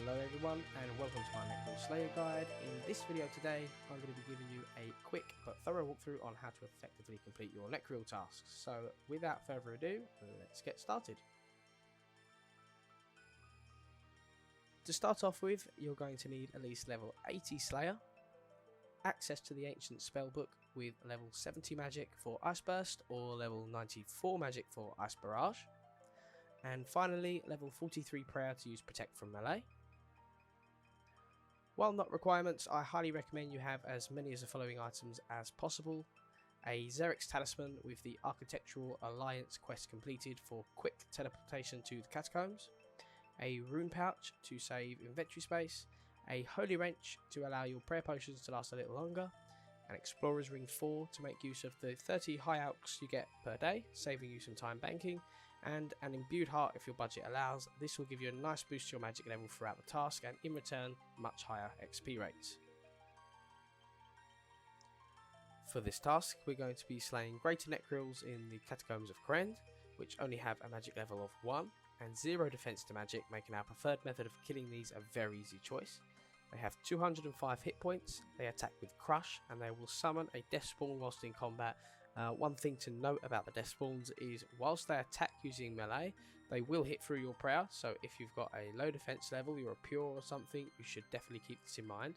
Hello everyone and welcome to my Nechryael Slayer guide. In this video today I'm going to be giving you a quick but thorough walkthrough on how to effectively complete your Nechryael tasks. So without further ado, let's get started. To start off with, you're going to need at least level 80 Slayer, access to the ancient spellbook with level 70 magic for Ice Burst or level 94 magic for Ice Barrage, and finally level 43 prayer to use protect from melee. While not requirements, I highly recommend you have as many of the following items as possible: a Xerix talisman with the Architectural Alliance quest completed for quick teleportation to the Catacombs, a rune pouch to save inventory space, a holy wrench to allow your prayer potions to last a little longer, an explorer's ring 4 to make use of the 30 high alks you get per day, saving you some time banking, and an imbued heart if your budget allows. This will give you a nice boost to your magic level throughout the task and in return much higher XP rates. For this task we're going to be slaying greater Nechryaels in the Catacombs of Kourend, which only have a magic level of 1 and 0 defense to magic, making our preferred method of killing these a very easy choice. They have 205 hit points, they attack with Crush, and they will summon a death spawn whilst in combat. One thing to note about the death spawns is whilst they attack using melee, they will hit through your prayer, so if you've got a low defense level, you're a pure or something, you should definitely keep this in mind.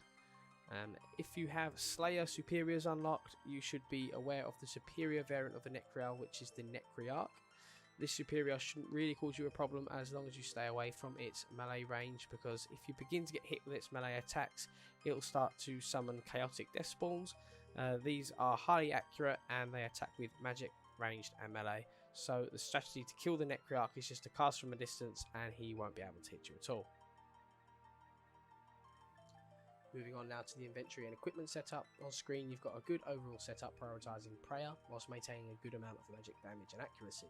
If you have Slayer Superiors unlocked, you should be aware of the superior variant of the Nechryael, which is the Nechryael. This superior shouldn't really cause you a problem as long as you stay away from its melee range, because if you begin to get hit with its melee attacks, it'll start to summon chaotic death spawns. These are highly accurate and they attack with magic, ranged and melee, so the strategy to kill the Nechryael is just to cast from a distance and he won't be able to hit you at all. Moving on now to the inventory and equipment setup. On screen you've got a good overall setup prioritising prayer whilst maintaining a good amount of magic damage and accuracy.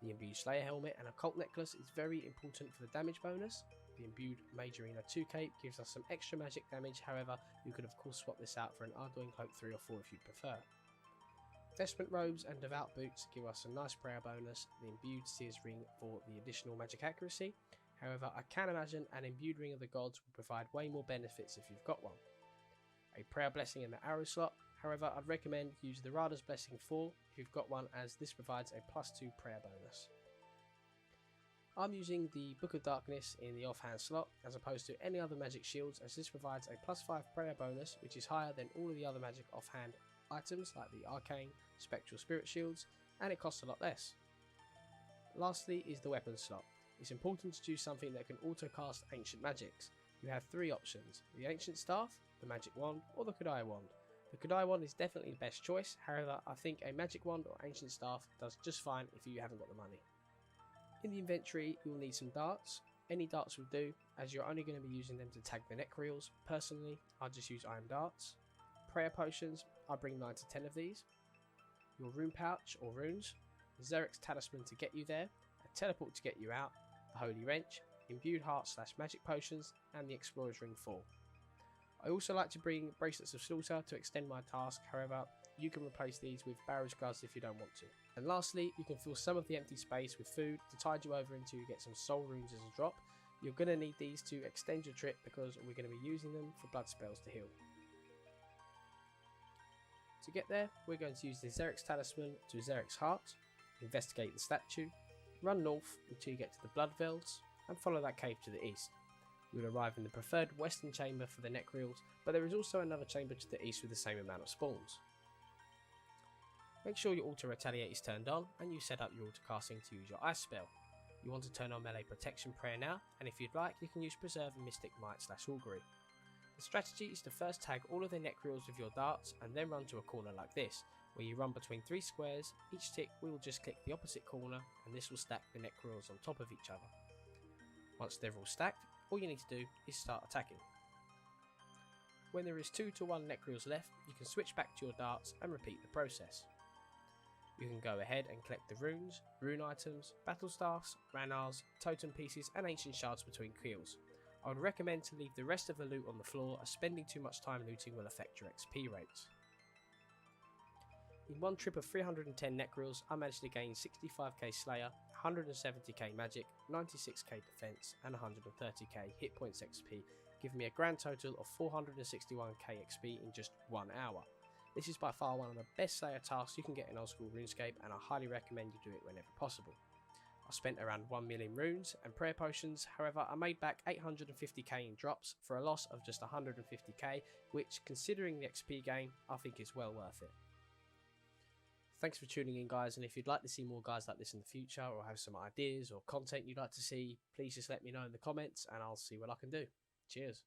The imbued Slayer helmet and occult necklace is very important for the damage bonus. The imbued Mage Arena 2 cape gives us some extra magic damage, however you could of course swap this out for an Arduin cloak 3 or 4 if you'd prefer. Vestment robes and devout boots give us a nice prayer bonus. The imbued Seer's ring for the additional magic accuracy, however I can imagine an imbued ring of the gods will provide way more benefits if you've got one. A prayer blessing in the arrow slot. However, I'd recommend use the Rada's Blessing 4 if you've got one, as this provides a +2 prayer bonus. I'm using the Book of Darkness in the offhand slot as opposed to any other magic shields, as this provides a +5 prayer bonus which is higher than all of the other magic offhand items like the Arcane, Spectral Spirit shields, and it costs a lot less. Lastly is the weapon slot. It's important to choose something that can auto cast ancient magics. You have 3 options: the Ancient Staff, the Magic Wand, or the Kodai Wand. The Kodai Wand is definitely the best choice, however I think a Magic Wand or Ancient Staff does just fine if you haven't got the money. In the inventory you'll need some darts. Any darts will do, as you're only going to be using them to tag the Nechryaels. Personally, I just use iron darts. Prayer potions, I bring 9 to 10 of these. Your rune pouch or runes, the Xerix talisman to get you there, a teleport to get you out, the holy wrench, imbued heart / magic potions, and the explorer's ring 4. I also like to bring bracelets of slaughter to extend my task, however you can replace these with Barrage guards if you don't want to. And lastly, you can fill some of the empty space with food to tide you over until you get some soul runes as a drop. You're going to need these to extend your trip because we're going to be using them for blood spells to heal. To get there, we're going to use the Xerix talisman to Xerix heart, investigate the statue, run north until you get to the blood velds, and follow that cave to the east. You will arrive in the preferred western chamber for the Nechryaels, but there is also another chamber to the east with the same amount of spawns. Make sure your auto retaliate is turned on and you set up your auto casting to use your ice spell. You want to turn on melee protection prayer now, and if you'd like you can use preserve and mystic might / augury. The strategy is to first tag all of the Nechryaels with your darts and then run to a corner like this, where you run between 3 squares. Each tick we will just click the opposite corner and this will stack the Nechryaels on top of each other. Once they're all stacked, all you need to do is start attacking. When there is 2 to 1 Nechryaels left, you can switch back to your darts and repeat the process. You can go ahead and collect the runes, rune items, battle staffs, ranars, totem pieces and ancient shards between kills. I would recommend to leave the rest of the loot on the floor, as spending too much time looting will affect your XP rates. In one trip of 310 Nechryaels, I managed to gain 65k Slayer, 170k Magic, 96k Defense, and 130k Hit Points XP, giving me a grand total of 461k XP in just 1 hour. This is by far one of the best Slayer tasks you can get in Oldschool Runescape, and I highly recommend you do it whenever possible. I spent around 1 million runes and prayer potions, however I made back 850k in drops for a loss of just 150k, which, considering the XP gain, I think is well worth it. Thanks for tuning in, guys, and if you'd like to see more guys like this in the future, or have some ideas or content you'd like to see, please just let me know in the comments and I'll see what I can do. Cheers.